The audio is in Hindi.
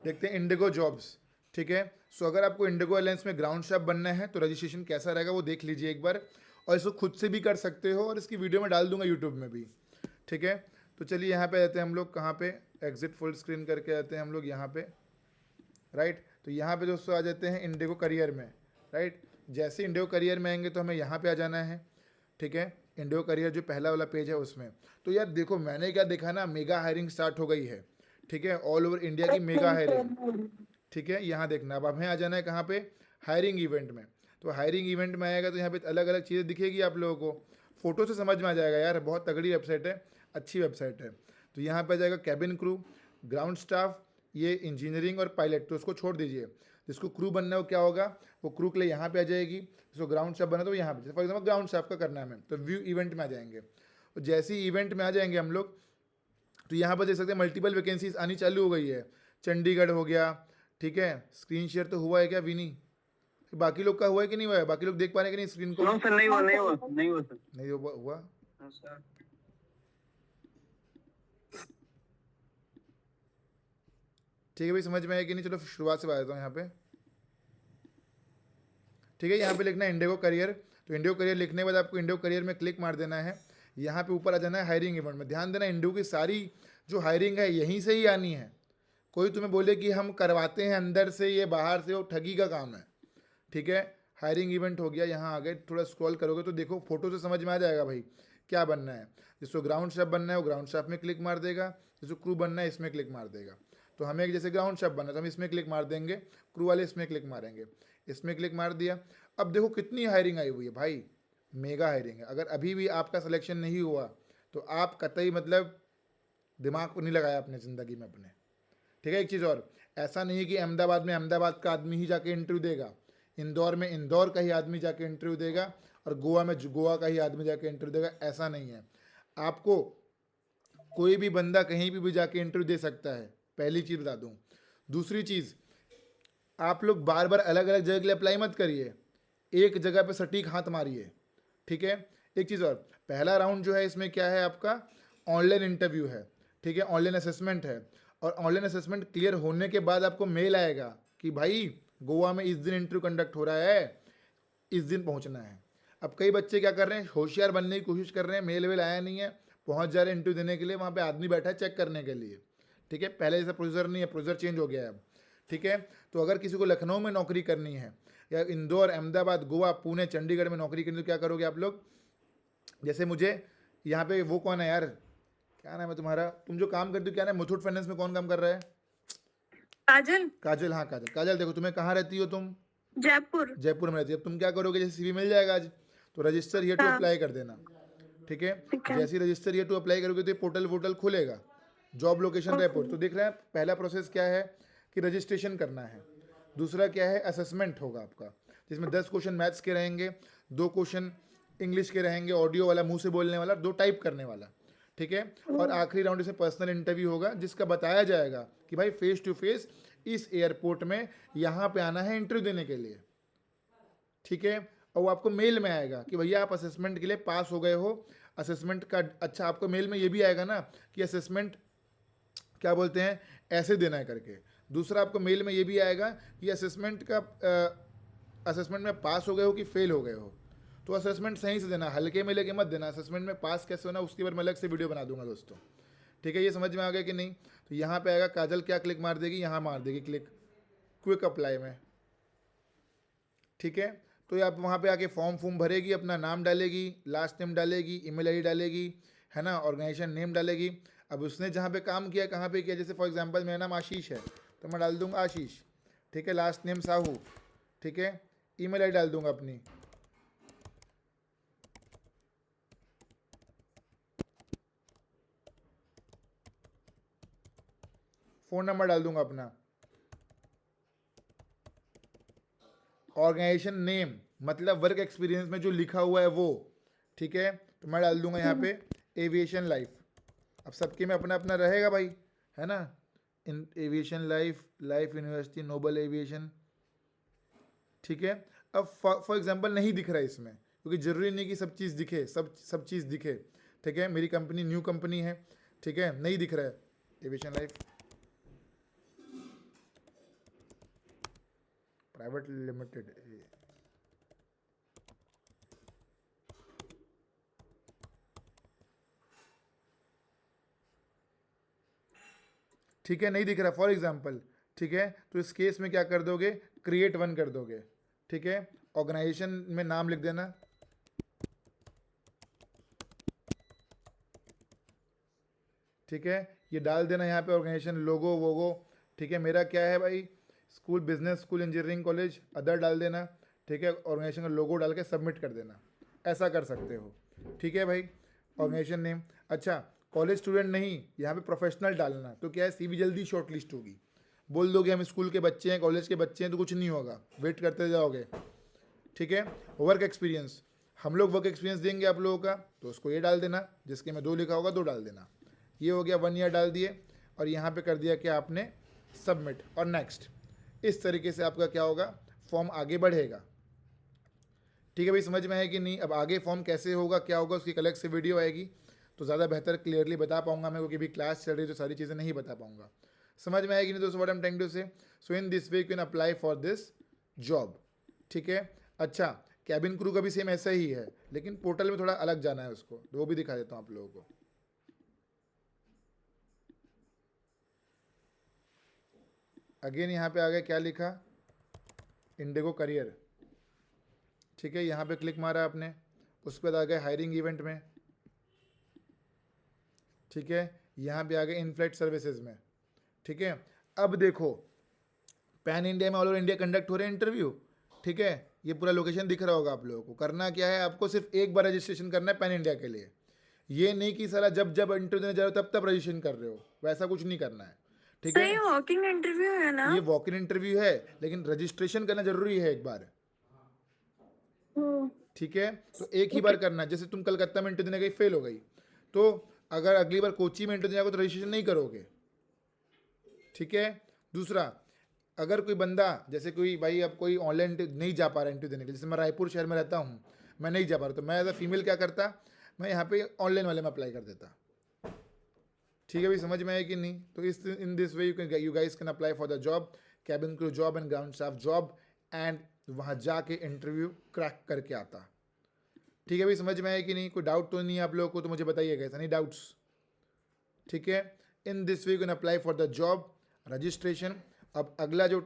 देखते हैं इंडिगो जॉब्स। ठीक है, सो अगर आपको इंडिगो एयरलाइंस में ग्राउंड स्टाफ बनना है तो रजिस्ट्रेशन कैसा रहेगा वो देख लीजिए एक बार, और इसको खुद से भी कर सकते हो और इसकी वीडियो में डाल दूंगा यूट्यूब में भी। ठीक है, तो चलिए यहाँ पे आते हैं हम लोग, कहाँ पे, एग्जिट फुल स्क्रीन करके आते हैं हम लोग यहाँ पे। राइट, तो यहाँ पे दोस्तों आ जाते हैं इंडिगो करियर में। राइट, जैसे इंडिगो करियर में आएंगे तो हमें यहाँ पे आ जाना है। ठीक है, इंडिगो करियर जो पहला वाला पेज है उसमें, तो यार देखो मैंने क्या देखा ना, मेगा हायरिंग स्टार्ट हो गई है। ठीक है, ऑल ओवर इंडिया की मेगा हायरिंग। ठीक है, यहाँ देखना, अब हमें आ जाना है कहाँ पे, हायरिंग इवेंट में। तो हायरिंग इवेंट में आएगा तो यहाँ पे अलग अलग चीज़ें दिखेगी आप लोगों को, फोटो से समझ में आ जाएगा यार, बहुत तगड़ी वेबसाइट है, अच्छी वेबसाइट है। तो यहाँ पे आ जाएगा कैबिन क्रू, ग्राउंड स्टाफ, ये इंजीनियरिंग और पायलट, तो उसको छोड़ दीजिए। जिसको क्रू बनना है वो क्या होगा, वो क्रू के लिए यहाँ पे आ जाएगी। जिसको ग्राउंड स्टाफ बनना है तो यहाँ पे, फॉर एग्जाम्पल ग्राउंड स्टाफ का करना है हमें, तो व्यू इवेंट में आ जाएंगे। तो जैसे ही इवेंट में आ जाएंगे हम लोग, तो यहाँ पर देख सकते हैं मल्टीपल वैकेंसीज आनी चालू हो गई है। चंडीगढ़ हो गया। ठीक है, स्क्रीन शेयर तो हुआ है क्या विनी, बाकी लोग का हुआ है कि नहीं हुआ है, बाकी लोग देख पा रहे हैं कि नहीं स्क्रीन को? नो सर, नहीं हुआ, नहीं हुआ, नहीं हुआ सर। नहीं हुआ। हाँ सर। ठीक है भाई, समझ में आया कि नहीं? चलो शुरुआत से बता देता हूँ यहाँ पे। ठीक है, यहाँ पे लिखना है इंडिगो करियर। तो इंडिगो करियर लिखने के बाद आपको इंडिगो करियर में क्लिक मार देना है। यहाँ पे ऊपर आ जाना है हायरिंग इवेंट में। ध्यान देना, इंडिगो की सारी जो हायरिंग है यहीं से ही आनी है। कोई तुम्हें बोले कि हम करवाते हैं अंदर से, ये बाहर से, वो ठगी का काम है। ठीक है, हायरिंग इवेंट हो गया, यहाँ आ गए, थोड़ा स्क्रॉल करोगे तो देखो फोटो से समझ में आ जाएगा भाई क्या बनना है। जिसको ग्राउंड स्टाफ बनना है वो ग्राउंड स्टाफ में क्लिक मार देगा, जिसको क्रू बनना है इसमें क्लिक मार देगा। तो हमें जैसे ग्राउंड स्टाफ बनना है तो हम इसमें क्लिक मार देंगे, क्रू वाले इसमें क्लिक मारेंगे, इसमें क्लिक मार दिया। अब देखो कितनी हायरिंग आई हुई है भाई, मेगा हायरिंग है। अगर अभी भी आपका सिलेक्शन नहीं हुआ तो आप कतई मतलब दिमाग को नहीं लगाया अपने ज़िंदगी में अपने। ठीक है, एक चीज़ और, ऐसा नहीं है कि अहमदाबाद में अहमदाबाद का आदमी ही जाके इंटरव्यू देगा, इंदौर में इंदौर का ही आदमी जाके इंटरव्यू देगा, और गोवा में गोवा का ही आदमी जाके इंटरव्यू देगा, ऐसा नहीं है। आपको कोई भी बंदा कहीं भी जाके इंटरव्यू दे सकता है, पहली चीज़ बता दूँ। दूसरी चीज़, आप लोग बार बार अलग अलग जगह के लिए अप्लाई मत करिए, एक जगह पे सटीक हाथ मारिए। ठीक है, एक चीज़ और, पहला राउंड जो है इसमें क्या है आपका, ऑनलाइन इंटरव्यू है। ठीक है, ऑनलाइन असेसमेंट है, और ऑनलाइन असेसमेंट क्लियर होने के बाद आपको मेल आएगा कि भाई गोवा में इस दिन इंटरव्यू कंडक्ट हो रहा है, इस दिन पहुंचना है। अब कई बच्चे क्या कर रहे हैं, होशियार बनने की कोशिश कर रहे हैं, मेल वेल आया नहीं है, पहुंच जा रहे हैं इंटरव्यू देने के लिए, वहाँ पे आदमी बैठा है चेक करने के लिए। ठीक है, पहले जैसा प्रोसीजर नहीं है, प्रोसीजर चेंज हो गया है अब। ठीक है, तो अगर किसी को लखनऊ में नौकरी करनी है, या इंदौर, अहमदाबाद, गोवा, पुणे, चंडीगढ़ में नौकरी करनी, तो क्या करोगे आप लोग, जैसे मुझे यहाँ पे, वो कौन है यार, क्या नाम है तुम्हारा, तुम जो काम करते हो क्या नाम, मुथूट फाइनेंस में कौन काम कर रहा है? काजल। काजल, हाँ काजल। काजल देखो, तुम्हें कहाँ रहती हो तुम? जयपुर। जयपुर में रहती है। अब तुम क्या करोगे, जैसे सीवी मिल जाएगा आज, तो रजिस्टर हियर टू हाँ। अप्लाई कर देना। ठीक है, ठीक है। जैसे ही रजिस्टर हियर टू अप्लाई करोगे तो ये पोर्टल वोटल खुलेगा, जॉब लोकेशन रिपोर्ट। तो दिख रहा है, पहला प्रोसेस क्या है कि रजिस्ट्रेशन करना है। दूसरा क्या है, असेसमेंट होगा आपका, जिसमें 10 क्वेश्चन मैथ्स के रहेंगे, 2 क्वेश्चन इंग्लिश के रहेंगे, ऑडियो वाला, मुंह से बोलने वाला, 2 टाइप करने वाला। ठीक है, और आखिरी राउंड इसमें पर्सनल इंटरव्यू होगा, जिसका बताया जाएगा कि भाई फेस टू फेस इस एयरपोर्ट में यहाँ पे आना है इंटरव्यू देने के लिए। ठीक है, और वो आपको मेल में आएगा कि भैया आप असेसमेंट के लिए पास हो गए हो। असेसमेंट का, अच्छा आपको मेल में ये भी आएगा ना कि असेसमेंट क्या बोलते हैं, ऐसे देना है करके। दूसरा आपको मेल में ये भी आएगा कि असेसमेंट का, असेसमेंट में पास हो गए हो कि फेल हो गए हो। तो असेसमेंट सही से देना, हल्के में लेके मत देना। असेसमेंट में पास कैसे होना उसके बारे में अलग से वीडियो बना दूंगा दोस्तों। ठीक है, ये समझ में आ गया कि नहीं? तो यहाँ पे आएगा, काजल क्या क्लिक मार देगी, यहाँ मार देगी क्लिक क्विक अप्लाई में। ठीक है, तो ये आप वहाँ पे आके फॉर्म भरेगी, अपना नाम डालेगी, लास्ट नेम डालेगी, ईमेल आईडी डालेगी, है ना, ऑर्गेनाइजेशन नेम डालेगी। अब उसने जहाँ पे काम किया, कहाँ पे किया, जैसे फॉर एग्जांपल मेरा नाम आशीष है तो मैं डाल दूंगा आशीष। ठीक है, लास्ट नेम साहू। ठीक है, ईमेल आईडी डाल दूंगा अपनी। फ़ोन नंबर डाल दूंगा अपना। ऑर्गेनाइजेशन नेम मतलब वर्क एक्सपीरियंस में जो लिखा हुआ है वो। ठीक है, तो मैं डाल दूंगा यहाँ पे एविएशन लाइफ। अब सबके में अपना अपना रहेगा भाई, है ना, in aviation life, life university, noble aviation. ठीक है, अब फॉर एग्जांपल नहीं दिख रहा है इसमें, क्योंकि ज़रूरी नहीं कि सब चीज़ दिखे, सब चीज़ दिखे। ठीक है, मेरी कंपनी न्यू कंपनी है, ठीक है, नहीं दिख रहा है एविएशन लाइफ। प्राइवेट लिमिटेड, ठीक है, नहीं दिख रहा फॉर एग्जाम्पल, ठीक है, तो इस केस में क्या कर दोगे, क्रिएट वन कर दोगे, ठीक है, ऑर्गेनाइजेशन में नाम लिख देना, ठीक है, ये डाल देना यहाँ पे ऑर्गेनाइजेशन लोगो वोगो, ठीक है, मेरा क्या है भाई, school business school engineering college other डाल देना, ठीक है, ऑर्गेनाइजेशन का लोगो डाल के सबमिट कर देना, ऐसा कर सकते हो, ठीक है भाई, ऑर्गेनाइजेशन नेम। अच्छा, कॉलेज स्टूडेंट नहीं, यहाँ पे प्रोफेशनल डालना, तो क्या है सीवी जल्दी शॉर्ट लिस्ट होगी, बोल दोगे हम स्कूल के बच्चे हैं कॉलेज के बच्चे हैं तो कुछ नहीं होगा, वेट करते जाओगे, ठीक है। वर्क एक्सपीरियंस, हम लोग वर्क एक्सपीरियंस देंगे आप लोगों का, तो उसको ये डाल देना, जिसके में 2 लिखा होगा 2 डाल देना, ये हो गया 1 ईयर डाल दिए, और यहाँ पे कर दिया क्या आपने, सबमिट और नेक्स्ट। इस तरीके से आपका क्या होगा, फॉर्म आगे बढ़ेगा, ठीक है भाई, समझ में है कि नहीं। अब आगे फॉर्म कैसे होगा क्या होगा उसकी अलग से वीडियो आएगी, तो ज़्यादा बेहतर क्लियरली बता पाऊंगा मैं, क्योंकि अभी क्लास चल रही है तो सारी चीज़ें नहीं बता पाऊंगा, समझ में आएगी नहीं दोस्तों what I am trying to say. So in this way you can apply for this job, ठीक है। अच्छा, कैबिन क्रू का भी सेम ऐसा ही है, लेकिन पोर्टल में थोड़ा अलग जाना है उसको, तो वो भी दिखा देता हूँ आप लोगों को। अगेन यहाँ पे आ गया, क्या लिखा, इंडिगो करियर, ठीक है, यहाँ पे क्लिक मारा आपने, उस पर आ गए हायरिंग इवेंट में, ठीक है, यहाँ पे आ गए इन फ्लाइट सर्विसेज में, ठीक है। अब देखो पैन इंडिया में ऑल ओवर इंडिया कंडक्ट हो रहे हैं इंटरव्यू, ठीक है, ये पूरा लोकेशन दिख रहा होगा आप लोगों को। करना क्या है, आपको सिर्फ एक बार रजिस्ट्रेशन करना है पैन इंडिया के लिए, ये नहीं कि साला जब जब इंटरव्यू देने जा रहे हो तब तब रजिस्ट्रेशन कर रहे हो, वैसा कुछ नहीं करना है, ठीक सर है। ये वॉकिंग इंटरव्यू है ना? ये वॉक इन इंटरव्यू है, लेकिन रजिस्ट्रेशन करना जरूरी है एक बार, ओ, ठीक है। तो एक ही बार करना है, जैसे तुम कलकत्ता में इंटरव्यू देने गई फेल हो गई, तो अगर अगली बार कोची में इंटरव्यू देने जाओगे तो रजिस्ट्रेशन नहीं करोगे, ठीक है। दूसरा, अगर कोई बंदा, जैसे कोई भाई अब कोई ऑनलाइन नहीं जा पा रहा इंटरव्यू देने के लिए, जैसे मैं रायपुर शहर में रहता हूँ, मैं नहीं जा पा रहा, तो मैं एज अ फीमेल क्या करता, मैं यहाँ पे ऑनलाइन वाले में अप्लाई कर देता, ठीक है भाई, समझ में आया कि नहीं। तो इस इन this way you guys can apply for the job, cabin crew job and ground staff job, and वहाँ जाके इंटरव्यू क्रैक करके आता, ठीक है भाई, समझ में आया कि नहीं। कोई डाउट तो नहीं है आप लोगों को, तो मुझे बताइएगा, ऐसा नहीं डाउट्स, ठीक है। इन this way you can apply for the job registration. अब अगला जो